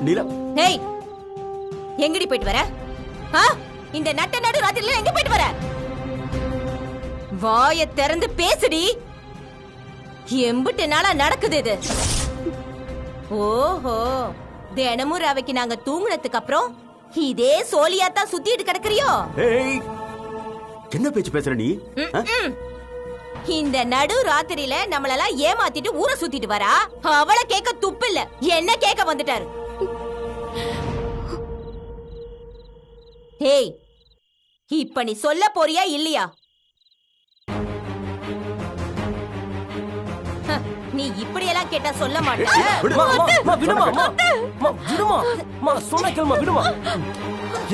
நிலா. ஏய், எங்கடி போயிட்டு வர? இந்த நட்ட நடு ராத்திரில எங்க போயிட்டு வர? வாய திறந்து பேசுடி. எம்பிட்டு நாளா நடக்குது இது. ஓஹோ, தினமும் ரவைக்கு நாங்க தூங்குனதுக்கு அப்புறம் இதே சோழியாத்தான் சுத்திட்டு கிடக்குறியோ? ஏய், என்ன பேச்சு பேசுற நீ? இந்த நடு ராத்திரியில நம்மளெல்லாம் ஏமாத்திட்டு ஊரை சுத்திட்டு வரா. அவளை கேட்க துப்பு இல்ல, என்ன கேட்க வந்துட்டாரு. ஏய், இப்ப நீ சொல்ல போறியா இல்லையா? நீ இப்படி எல்லாம் கேட்டா சொல்ல மாட்டே.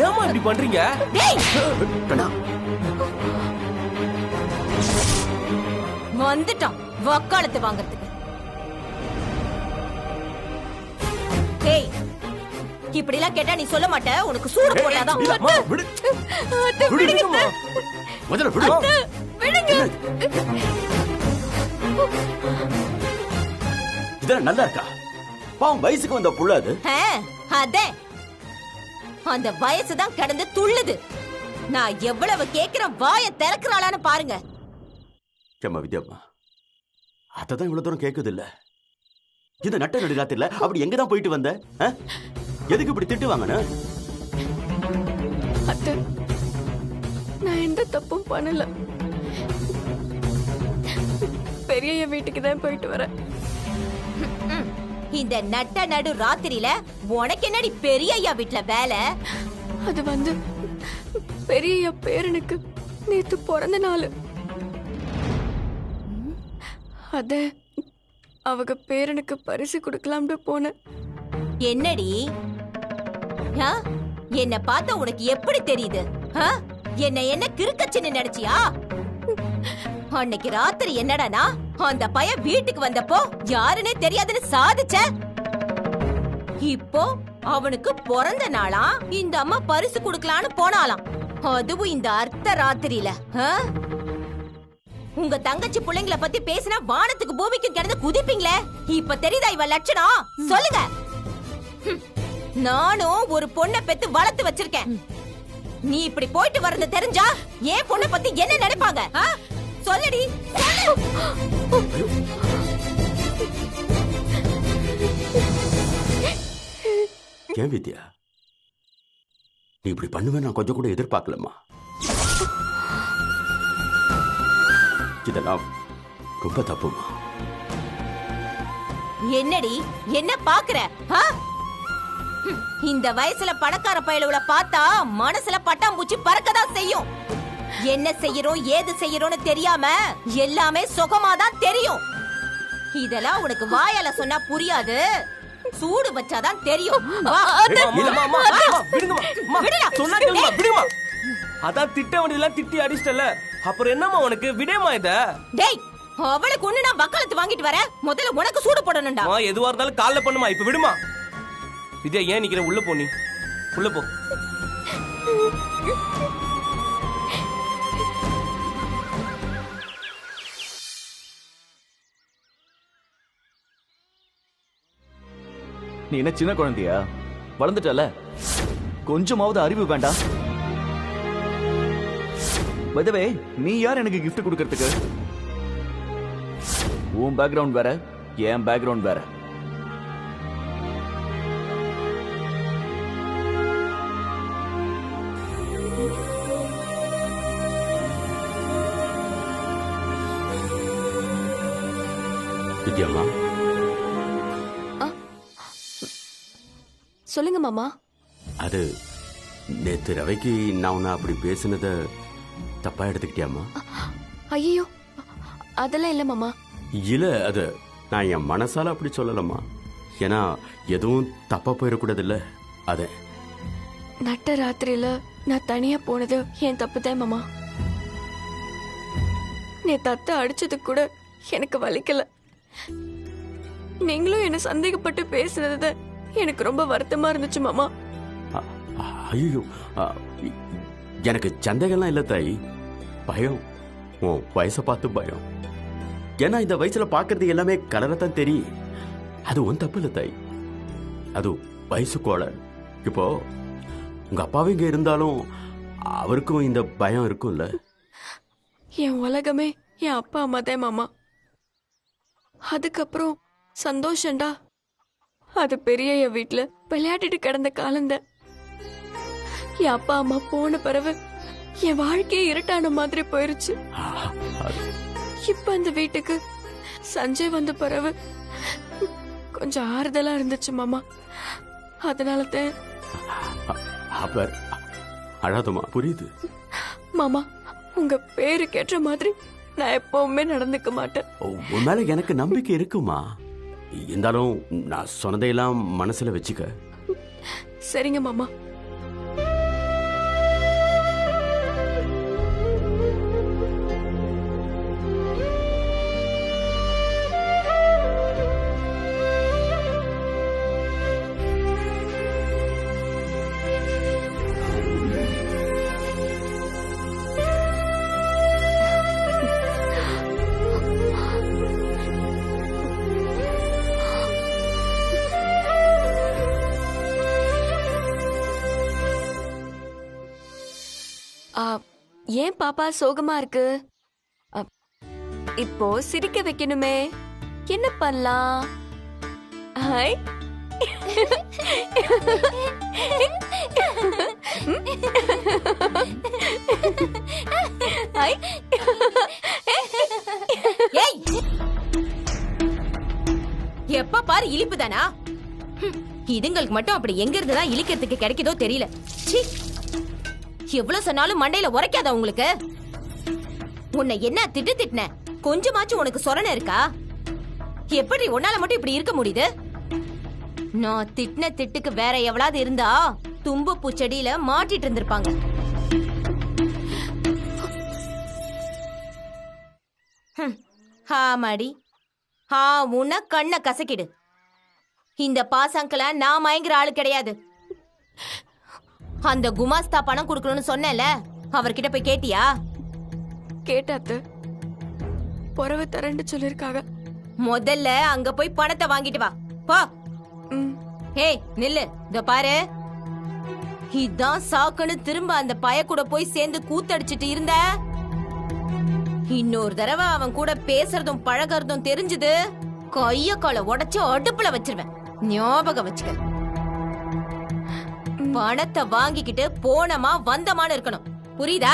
ஏமா இப்படி பண்றீங்க? வந்துட்டான் வக்காலத்து வாங்கறதுக்கு. ஏய், இப்படி எல்லாம் கேட்டா நீ சொல்ல மாட்ட. உனக்கு சூடு போட்டாதான். இதெல்லாம் நல்லா இருக்கா? பாவம் வயசுக்கு வந்த புள்ள அது. அதே அந்த வயசுதான் கடந்து துள்ளுது. நான் எவ்வளவு கேக்குறேன், வாய திறக்கிறாளான்னு பாருங்க. ஏம்மா வித்யாம்மா, அததான் இவ்வளவு தூரம் கேக்குது இல்ல? இந்த நட்ட நடுராத்திரில அப்படி எங்கதான் போயிட்டு வந்த? எதுக்கு இப்படி திட்டு வாங்கன்னு? அத்தை, நான் எந்த தப்பும் பண்ணல. பெரிய வீட்டுக்கு தான் போயிட்டு வரேன். இந்த நட்ட நடு ராத்திரியில உனக்கு என்னடி பெரிய ஐயா வீட்டுல வேலை? அது வந்து பெரிய பேரனுக்கு நேத்து பிறந்த நாள். அத அவங்க பேரனுக்கு பரிசு கொடுக்கலாம்னு போனேன். என்னடி என்ன பார்த்தா உனக்கு எப்படி தெரியுது? என்ன கிறுக்கச்சின்னு நினைச்சியா? அன்னைக்கு ராத்திரி என்னடானா, அந்த பையன் வீட்டுக்கு வந்தப்போ யாருன்னே தெரியாதுன்னு சாதிச்ச. இப்போ அவனுக்கு பிறந்த நாளா இந்த அம்மா பரிசு குடுக்கலான்னு போனாலாம். அதுவும் இந்த அர்த்த ராத்திரியில. உங்க தங்கச்சி பிள்ளைங்கள பத்தி பேசினா வானத்துக்கு பூமிக்கு கிடந்து குதிப்பீங்களே. இப்ப தெரியுதா இவ லட்சணம்? சொல்லுங்க. நானும் ஒரு பொண்ணை பெத்து வளர்த்து வச்சிருக்கேன். நீ இப்படி போயிட்டு வர்றது தெரிஞ்சா ஏன் பொண்ணை பத்தி என்ன நினைப்பாங்க? சொல்லடி. ஏன் வித்யா, நீ இப்படி பண்ணுவேன் நான் கொஞ்சம் கூட எதிர்பார்க்கலம்மா. இதெல்லாம் ரொம்ப தப்புமா. என்னடி என்ன பாக்குற? இந்த வயசுல பணக்கார பயலுகளை பார்த்தா மனசுல பட்டாம்பூச்சி பறக்கதான் செய்யும். என்ன செய்யறோம் ஏது செய்யறோம்னு தெரியாம எல்லாமே சுகமாதான் தெரியும். இதெல்லாம் உனக்கு வாயால சொன்னா புரியாது, சூடு வச்சாதான் தெரியும். அதான் திட்ட வேண்டியதெல்லாம் திட்டி அடிச்சிட்டல, அப்புறம் என்னமா உனக்கு? விடேமா இத. டேய், அவளுக்கு ஒண்ணு நான் வக்காலத்து வாங்கிட்டு வர, முதல்ல உனக்கு சூடு போடணும்டா. எதுவா இருந்தாலும் கால்ல பண்ணுமா, இப்ப விடுமா. விஜய் ஏன் நிக்கிற? உள்ள போ, நீ உள்ள போ. நீ என்ன சின்ன குழந்தையா? வளர்ந்துட்டல, கொஞ்சமாவது அறிவு வேண்டாம்? பதவே, நீ யார் எனக்கு கிஃப்ட் கொடுக்கறதுக்கு? உன் பேக்ரவுண்ட் வேற, என் பேக்ரவுண்ட் வேற. வித்யாம்மா, சொல்லுங்க மாமா. அது நேத்து ரவைக்கு நான் உன்னை அப்படி பேசினத தப்பா எடுத்துக்கிட்டியாமா? ஐயோ, அதெல்லாம் இல்ல மாமா. இல்ல, அது நான் என் மனசால அப்படி சொல்லலம்மா. ஏன்னா எதுவும் தப்பா போயிடக்கூடாது இல்ல. அத நட்ட ராத்திரியில நான் தனியா போனது என் தப்பு தான் மாமா. நீ தத்த அடிச்சது கூட எனக்கு வலிக்கல. நீங்களும் என்ன சந்தேகப்பட்டு பேசுனது எனக்கு ரொம்ப வருத்தமா இருந்துச்சு மாமா. ஐயோ, எனக்கு சந்தேகம்லாம் இல்ல தாய், பயம். உன் வயசை பார்த்து பயம். ஏன்னா இந்த வயசுல பாக்குறது எல்லாமே கலரத்தான் தெரியும். அது ஒன் தப்பு இல்ல தாய், அது வயசு கோளாறு. இப்போ உங்க அப்பாவும் இங்க இருந்தாலும் அவருக்கும் இந்த பயம் இருக்கும்ல. என் உலகமே என் அப்பா அம்மா தான் மாமா. அதுக்கப்புறம் சந்தோஷம்டா, அது பெரிய என் வீட்டுல விளையாடிட்டு கிடந்த காலந்த. என் அப்பா அம்மா போன பிறகு என் வாழ்க்கையே இருட்டான மாதிரி போயிருச்சு. இப்ப அந்த வீட்டுக்கு சஞ்சய் வந்த பிறகு கொஞ்சம் ஆறுதலா இருந்துச்சு மாமா. அதனால தான். அவர் அழாதமா, புரியுது மாமா, உங்க பேரு கேட்ட மாதிரி நான் எப்பவுமே நடந்துக்க மாட்டேன். உன் மேல எனக்கு நம்பிக்கை இருக்குமா. இருந்தாலும் நான் சொன்னதையெல்லாம் மனசுல வச்சுக்க. சரிங்க மாமா. ஏன் பாப்பா சோகமா இருக்கு? இப்போ சிரிக்க வைக்கணுமே. என்ன பண்ணலாம்? ஹாய். ஹாய். ஏய், எப்ப பாரு இழிப்பு தானா? இதுங்களுக்கு மட்டும் அப்படி எங்க இருந்துதான் இழிக்கிறதுக்கு கிடைக்குதோ தெரியல. சீ, எவ்வளவு சொன்னாலும் மண்டையில உரைக்காத உங்களுக்கு. உன்னை என்ன திட்டின? கொஞ்சமாச்சும் உனக்கு சொரணை இருக்கா? எப்படி உன்னால மட்டும் இப்படி இருக்க முடியுது? நான் திட்டின திட்டுக்கு வேற எவ்வளவு இருந்தா தும்பு பூச்செடியில மாட்டிட்டு இருந்திருப்பாங்க. ஆமாடி, உன்ன கண்ண கசக்கிடு. இந்த பாசங்கள நான் மயங்குற ஆளு கிடையாது. அந்த குமாஸ்தா பணம் கொடுக்கணும்னு சொன்னேல, அவர்கிட்ட போய் கேட்டியா? கேட்டாத்து, புறவை தரேன்னு சொல்லிருக்காங்க. முதல்ல அங்க போய் பணத்தை வாங்கிட்டு வா. போ. ஏய் நில்லு, இதோ பாரு. இதான் சாக்குன்னு திரும்ப அந்த பய கூட போய் சேர்ந்து கூத்தடிச்சிட்டு இருந்த. இன்னொரு தடவை அவன் கூட பேசுறதும் பழகறதும் தெரிஞ்சது, கைய காலை உடைச்சு அடுப்புல வச்சிருவேன். ஞாபகம் வச்சுக்க. பணத்தை வாங்கிக்கிட்டு போனமா வந்தமான்னு இருக்கணும், புரியுதா?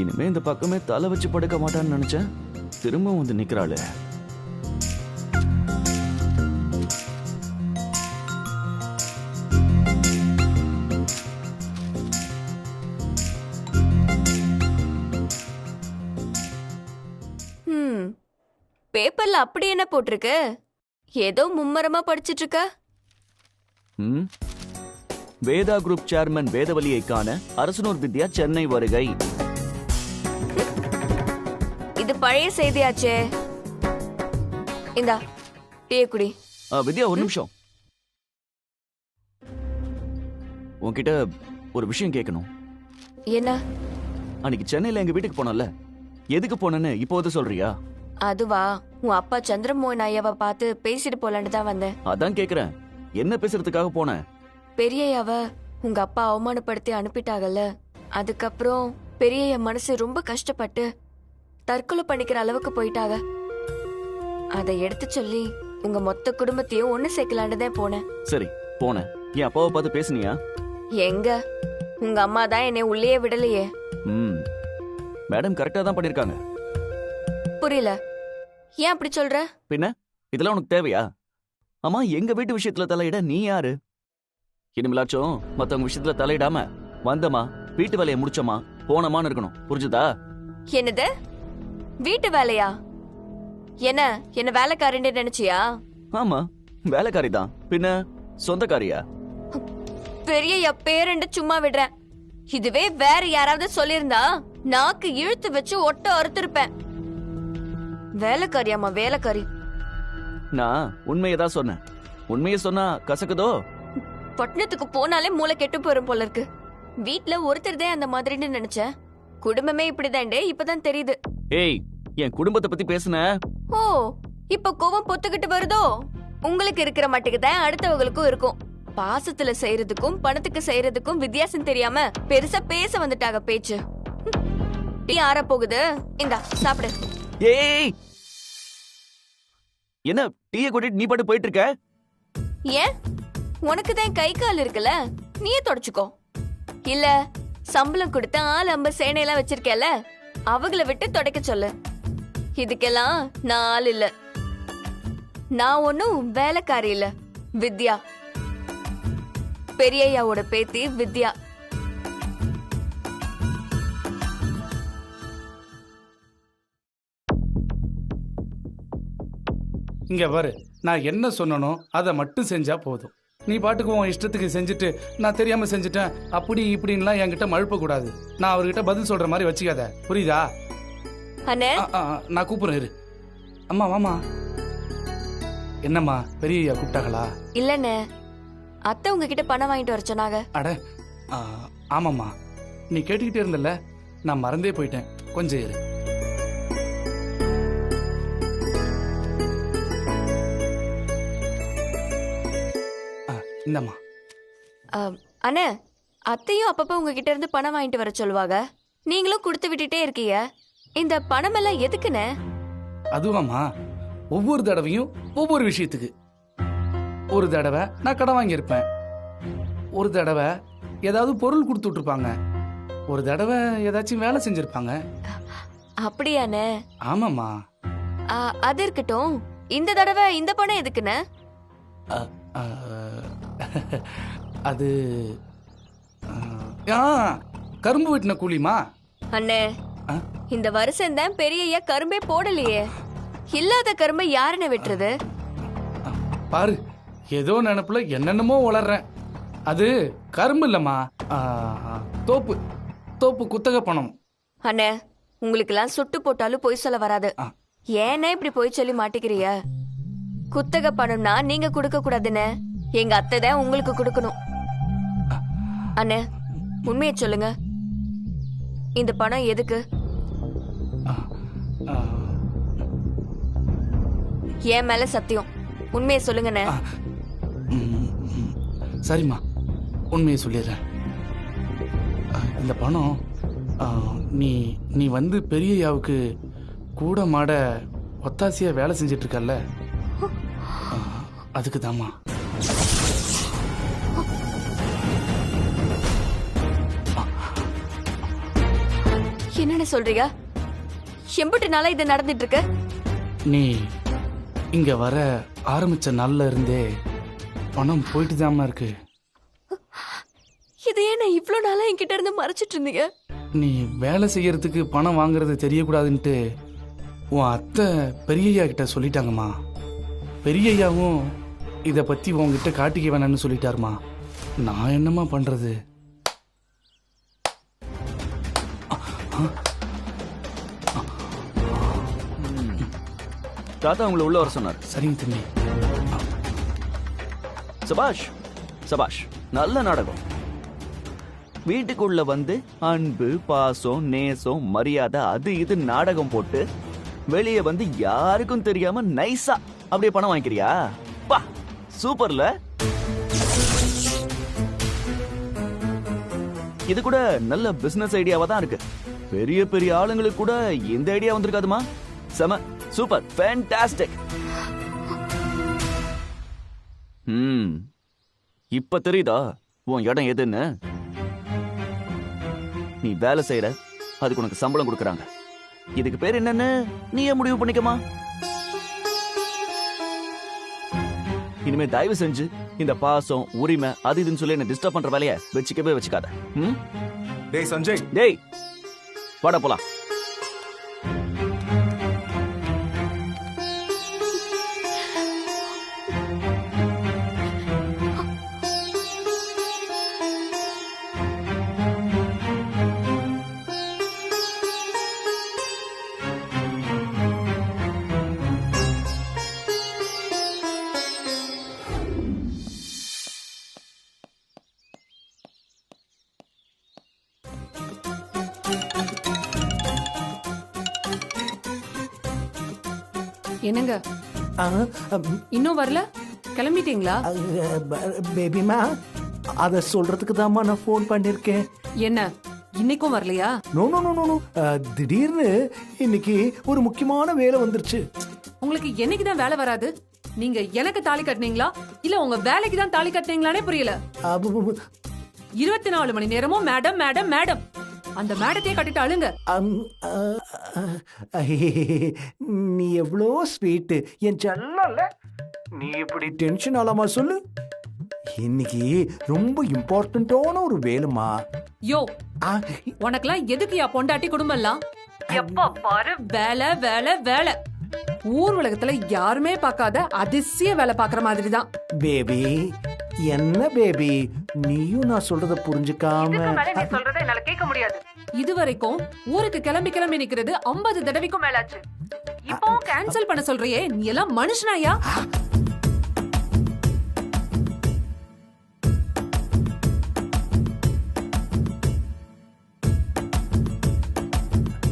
இனிமே இந்த பக்கமே தலை வச்சு படுக்க மாட்டான்னு நினைச்சேன். திரும்ப வந்து நிக்கிறாளு. பேப்பர்ல அப்படி என்ன போட்டிருக்கு? ஏதோ மும்மரமா படிச்சிட்டு இருக்க. வேதா குரூப் சேர்மன் வேதவலியை காண அரசனூர் வித்யா சென்னை வருகை. இது பழைய செய்தியாச்சே. இந்தா டீ குடி. வித்யா, ஒரு நிமிஷம். உன்கிட்ட ஒரு விஷயம் கேட்கணும். என்ன? அன்னைக்கு சென்னையில எங்க வீட்டுக்கு போனல, எதுக்கு போனேன்னு இப்போது சொல்றியா? அதுவா, உன் அப்பா சந்திரமோகன் ஐயாவை பார்த்து பேசிட்டு போலான்னு தான் வந்தேன். அதான் கேக்குறேன், என்ன பேசுறதுக்காக போன? பெரியய்யாவ உங்க அப்பா அவமானப்படுத்தி அனுப்பிட்டாங்கல்ல, அதுக்கப்புறம் பெரியய்யா மனசு ரொம்ப கஷ்டப்பட்டு தற்கொலை பண்ணிக்கிற அளவுக்கு போயிட்டாங்க. அதை எடுத்து சொல்லி உங்க மொத்த குடும்பத்தையும் ஒண்ணு சேர்க்கலான்னு தான் போனேன். சரி, போனேன். என் அப்பாவை பார்த்து பேசுனியா? எங்க, உங்க அம்மா தான் என்னை உள்ளே விடலையே. மேடம் கரெக்டா தான் பண்ணிருக்காங்க. புரியல, ஏன் அப்படி சொல்ற? பின்ன இதெல்லாம் உனக்கு தேவையா? அம்மா, எங்க வீட்டு விஷயத்துல தலையிட நீ யாரு? இனிமேலாச்சும் மத்தவங்க விஷயத்துல தலையிடாம வந்தமா, வீட்டு வேலையை முடிச்சோமா, போனமான்னு இருக்கணும், புரிஞ்சுதா? என்னது வீட்டு வேலையா? என்ன வேலைக்காரன் நினைச்சியா? ஆமா, வேலைக்காரி தான். பின்ன சொந்தக்காரியா? பெரிய பேரண்ட சும்மா விடுறேன். இதுவே வேற யாராவது சொல்லிருந்தா நாக்கு இழுத்து வச்சு ஒட்ட அறுத்திருப்பேன். வேலைக்காரியாமா வேலைக்காரி? நான் உண்மையதான் சொன்னேன். உண்மையை சொன்னா கசக்குதோ? பட்டணத்துக்கு போனாலே மூளை கெட்டு போயிரும் போல இருக்கு. வீட்ல ஒருத்தர் தான் அந்த மாதிரின்னு நினைச்சேன். குடும்பமே இப்படிதான்டே இப்பதான் தெரியுது. ஏய், என் குடும்பத்தை பத்தி பேசுன. ஓ, இப்ப கோவம் பொத்துக்கிட்டு வருதோ? உங்களுக்கு இருக்கிற மட்டுக்கு தான் அடுத்தவங்களுக்கும் இருக்கும். பாசத்துல செய்யறதுக்கும் பணத்துக்கு செய்யறதுக்கும் வித்தியாசம் தெரியாம பெருசா பேச வந்துட்டாங்க பேச்சு. டீ ஆற போகுது, இந்தா சாப்பிடு. ஏய், என்ன டீயை கூட்டிட்டு நீ பாட்டு போயிட்டு இருக்க? ஏன், உனக்கு தான் கை கால் இருக்குல்ல, நீயே தொடச்சுக்கோ. இல்ல சம்பளம் கொடுத்து ஆள் அம்ப சேனையெல்லாம் வச்சிருக்கேல, அவங்கள விட்டு தொடக்க சொல்லு. இதுக்கெல்லாம் நான் ஆள் இல்ல. நான் ஒன்னும் வேலைக்காரி இல்ல, வித்யா. பெரியய்யாவோட பேத்தி வித்யா. இங்க பாரு, நான் என்ன சொன்னனோ அதை மட்டும் செஞ்சா போதும். நீ பாட்டுக்கு உன் இஷ்டத்துக்கு செஞ்சுட்டு நான் தெரியாம செஞ்சுட்டேன் அப்படி இப்படின்லாம் என்கிட்ட மழுப்ப கூடாது. நான் அவர்கிட்ட பதில் சொல்ற மாதிரி வச்சுக்காத, புரியுதா? அண்ணே, நான் கூப்பிடுறேன் இரு. அம்மா வாமா. என்னம்மா, பெரிய கூப்பிட்டாங்களா? இல்லண்ணே, அத்தை உங்ககிட்ட பணம் வாங்கிட்டு வர சொன்னாங்க. அட ஆமாம்மா, நீ கேட்டுக்கிட்டே இருந்தல, நான் மறந்தே போயிட்டேன். கொஞ்சம் இரு. இந்தம்மா. அண்ணே, அத்தையும் அப்பப்ப உங்ககிட்ட இருந்து பணம் வாங்கிட்டு வர சொல்லுவாங்க. நீங்களும் கொடுத்து விட்டுட்டே இருக்கீங்க. இந்த பணம் எல்லாம் எதுக்குண்ணே? அதுவாம்மா, ஒவ்வொரு தடவையும் ஒவ்வொரு விஷயத்துக்கு. ஒரு தடவை நான் கடன் வாங்கியிருப்பேன், ஒரு தடவை ஏதாவது பொருள் கொடுத்து விட்டுருப்பாங்க, ஒரு தடவை ஏதாச்சும் வேலை செஞ்சிருப்பாங்க. அப்படியாண்ணே? ஆமாம்மா. அது இருக்கட்டும், இந்த தடவை இந்த பணம் எதுக்குண்ணே? அது கரும்பு வெட்டின கூலிமா. அண்ணே, இந்த வருஷம் தான் பெரியய்யா கரும்பே போடலையே. இல்லாத கரும்பை யாருன்னு வெட்டுறது? பாரு, ஏதோ நினைப்புல என்னென்னமோ வளர்றேன். அது கரும்பு இல்லம்மா, தோப்பு தோப்பு குத்தகை பணம். அண்ணே, உங்களுக்கு எல்லாம் சுட்டு போட்டாலும் பொய் சொல்ல வராது. ஏன்னா இப்படி பொய் சொல்லி மாட்டிக்கிறிய? குத்தகை பணம்னா நீங்க கொடுக்க கூடாதுன்னு, எங்க அத்தை தான் உங்களுக்கு கொடுக்கணும். அண்ணே, உண்மையை சொல்லுங்க, இந்த பணம் எதுக்கு? என் மேல சத்தியம், உண்மையை சொல்லுங்கண்ணே. சரிம்மா, உண்மையை சொல்லிடுறேன். இந்த பணம் நீ வந்து பெரியய்யாவுக்கு கூட மாட ஒத்தாசியா வேலை செஞ்சிட்டு இருக்கல்ல, அதுக்கு தாம்மா. என்னன்னு சொல்றீங்க? எம்பிட்டு நாளா இது நடந்துட்டு இருக்கு? நீ இங்க வர ஆரம்பிச்ச நாள்ல இருந்தே பணம் போயிட்டு தாமா இருக்கு. இது ஏன் இவ்ளோ நாளா என்கிட்ட இருந்து மறைச்சிட்டு இருந்தீங்க? நீ வேலை செய்யறதுக்கு பணம் வாங்குறது தெரியக்கூடாதுன்ட்டு உன் அத்தை பெரியய்யா கிட்ட சொல்லிட்டாங்கம்மா. பெரியய்யாவும் இத பத்தி உன்கிட்ட காட்டிக்க வேணாம்னு சொல்லிட்டாருமா. நான் என்னம்மா பண்றது? தாத்தா உங்களை உள்ள வர சொன்னார். சரிங்க தம்பி. சபாஷ் சபாஷ், நல்ல நாடகம். வீட்டுக்குள்ள வந்து அன்பு, பாசம், நேசம், மரியாதை, அது இது நாடகம் போட்டு வெளியே வந்து யாருக்கும் தெரியாம நைஸா அப்படியே பணம் வாங்கிக்கிறியா? பா, சூப்பர்ல. இது கூட நல்ல பிசினஸ் ஐடியாவா தான் இருக்கு. பெரிய பெரிய ஆளுங்களுக்கு கூட இந்த ஐடியா வந்திருக்காதுமா. செம, சூப்பர், ஃபேண்டாஸ்டிக். இப்ப தெரியுதா உன் இடம் எதுன்னு? நீ வேலை செய்யற, அதுக்கு உனக்கு சம்பளம் கொடுக்கறாங்க. இதுக்கு பேர் என்னன்னு நீயே முடிவு பண்ணிக்கமா. இனிமே தயவு செஞ்சு இந்த பாசம், உரிமை, அது இதுன்னு சொல்லி என்ன டிஸ்டர்ப் பண்ற வேலைய வச்சுக்கவே வச்சுக்காத. டேய் சஞ்சய், டேய் வாடா போலாம். என்னங்க ஆ, இன்னும் வரல? கிளம்பிட்டீங்களா? பேபிமா அத சொல்றதுக்கு தாம்மா நான் ஃபோன் பண்ணிருக்கேன். என்ன இன்னைக்கும் வரலையா? நோ நோ நோ நோ திடீர்னு இன்னைக்கு ஒரு முக்கியமான வேலை வந்துருச்சு. உங்களுக்கு என்னைக்குதான் வேலை வராது? நீங்க எனக்கு தாலி கட்டினீங்களா இல்ல உங்க வேலைக்கு தான் தாலி கட்டினீங்களானே புரியல. 24 மணி நேரமும் மேடம் மேடம் மேடம். அந்த மேடத்தையே கட்டிட்டு அழுங்க. நீ எவ்வளோ ஸ்வீட் என் செல்லல. நீ இப்படி டென்ஷன் ஆலாமா சொல்லு. இன்னைக்கு ரொம்ப இம்பார்ட்டன்டான ஒரு வேலைமா. யோ உனக்கெல்லாம் எதுக்குயா பொண்டாட்டி குடும்பம் எல்லாம்? எப்ப பாரு வேலை வேலை வேலை. ஊர் உலகத்துல யாருமே பார்க்காத அதிசய வேலை பாக்குற மாதிரி தான். பேபி என்ன பேபி நீயும் நான் சொல்றத புரிஞ்சுக்காம சொல்றத என்னால கேட்க முடியாது. இதுவரைக்கும் ஊருக்கு கிளம்பி கிளம்பி நிக்கிறது 50 தடவைக்கும் மேலாச்சு. இப்போ கேன்சல் பண்ண சொல்றியே, நீ எல்லாம் மனுஷனாயா?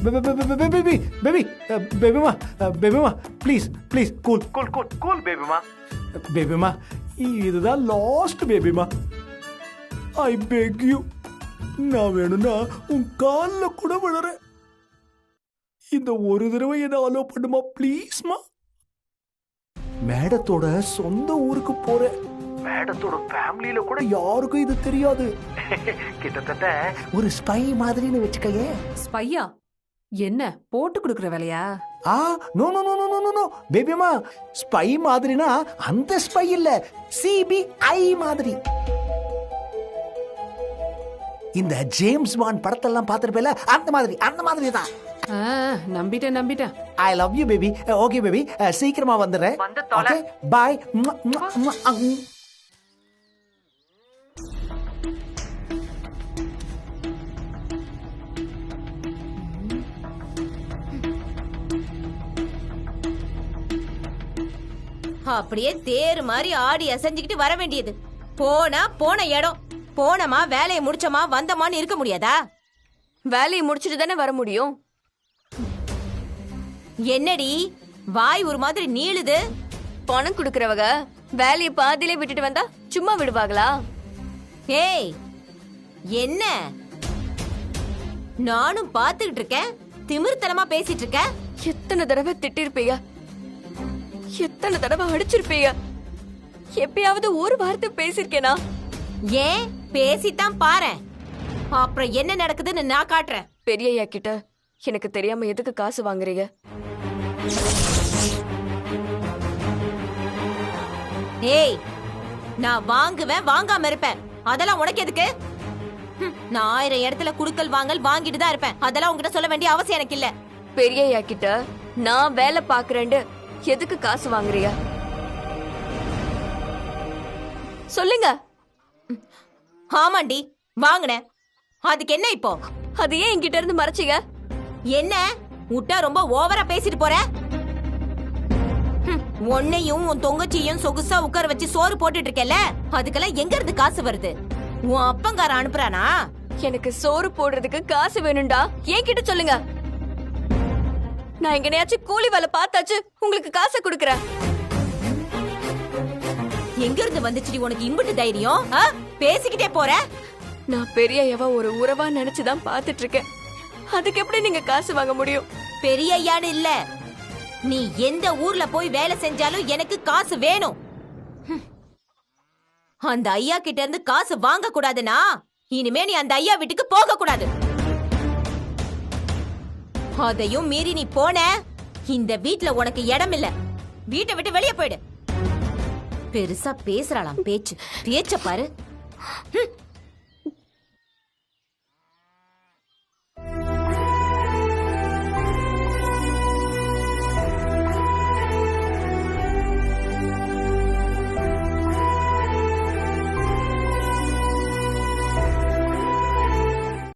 பேபி பேபி பேபிமா பேபிமா please please cool cool cool cool பேபிமா. பேபிமா இதுதான் லாஸ்ட் பேபிமா. I peg you. நான் வேணும்னா உன் காலில் கூட விழுறேன். இந்த ஒரு தடவை என்ன அலோ பண்ணுமா ப்ளீஸ்மா. மேடத்தோட சொந்த ஊருக்கு போறேன். மேடத்தோட ஃபேமிலியில கூட யாருக்கும் இது தெரியாது. கிட்டத்தட்ட ஒரு ஸ்பை மாதிரின்னு வச்சுக்கையே. ஸ்பையா? என்ன போட்டு கொடுக்கற வேலையா? No no no no no no பேபிமா. ஸ்பை மாதிரினா அந்த ஸ்பை இல்ல, சிபிஐ மாதிரி. இந்த ஜேம்ஸ் பாண்ட் படத்தெல்லாம் பார்த்திருப்பேல, அந்த மாதிரி தான். நம்பிட்டேன். I love you baby. Okay baby, சீக்கிரமா வந்துடுறேன். Okay bye. அப்படியே தேர் மாதிரி ஆடி அசைஞ்சுக்கிட்டு வர வேண்டியது. போன இடம் போனமா, வேலையை முடிச்சமா வந்தமான்னு இருக்க முடியாதா? வேலையை முடிச்சிட்டு தானே வர முடியும். என்னடி வாய் ஒரு மாதிரி நீளுது? பணம் கொடுக்கறவங்க வேலையை பாதியிலே விட்டுட்டு வந்தா சும்மா விடுவாங்களா? ஏய் என்ன, நானும் பாத்துக்கிட்டு இருக்கேன், திமிர்த்தனமா பேசிட்டு இருக்க. எத்தனை தடவை திட்டிருப்பீங்க, எத்தனை தடவை அடிச்சிருப்பீங்க. எப்பயாவது ஒரு வார்த்தை பேசிருக்கேனா? ஏன் பேசித்தான் பாரு, அப்புறம் என்ன நடக்குதுன்னு நான் காட்டுறேன். பெரியய்யா கிட்ட எனக்கு தெரியாம எதுக்கு காசு வாங்குறீங்க? ஏய் நான் வாங்குவேன், வாங்காம இருப்பேன், அதெல்லாம் உனக்கு எதுக்கு? நான் 1000 இடத்துல குடுக்கல் வாங்கல் வாங்கிட்டு தான் இருப்பேன், அதெல்லாம் உங்ககிட்ட சொல்ல வேண்டிய அவசியம் எனக்கு இல்ல. பெரியய்யா கிட்ட நான் வேலை பாக்குறேன்னு எதுக்கு காசு வாங்குறீங்க சொல்லுங்க. ஆமாண்டி வாங்கினேன், அதுக்கு என்ன இப்போ? அது ஏன் என்கிட்ட இருந்து மறைச்சீங்க? என்ன விட்டா ரொம்ப ஓவரா பேசிட்டு போற? உன்னையும் உன் தொங்கச்சியும் சொகுசா உட்கார வச்சு சோறு போட்டுட்டு இருக்கல, அதுக்கெல்லாம் எங்க இருந்து காசு வருது? உன் அப்பங்கார அனுப்புறானா? எனக்கு சோறு போடுறதுக்கு காசு வேணும்டா, என்கிட்ட சொல்லுங்க. நான் எங்கனையாச்சும் கூலி வேலை பார்த்தாச்சு உங்களுக்கு காசை கொடுக்கறேன். எங்க இருந்து வந்துச்சுடி உனக்கு இம்புட்டு தைரியம்? பேசிக்கிட்டே போற. நான் பெரியய்யாவா ஒரு உறவா நினைச்சுதான் பாத்துட்டு இருக்கேன். அதுக்கு எப்படி நீங்க காசு வாங்க முடியும்? பெரிய ஐயான்னு இல்ல, நீ எந்த ஊர்ல போய் வேலை செஞ்சாலும் எனக்கு காசு வேணும். அந்த ஐயா கிட்ட இருந்து காசு வாங்க கூடாதுன்னா இனிமே நீ அந்த ஐயா வீட்டுக்கு போக கூடாது. அதையும் மீறி நீ போன, இந்த வீட்ல உனக்கு இடம் இல்ல. வீட்டை விட்டு வெளியே போயிடு. பெருசா பேசுறாளாம் பேச்சு, பேச்ச பாரு.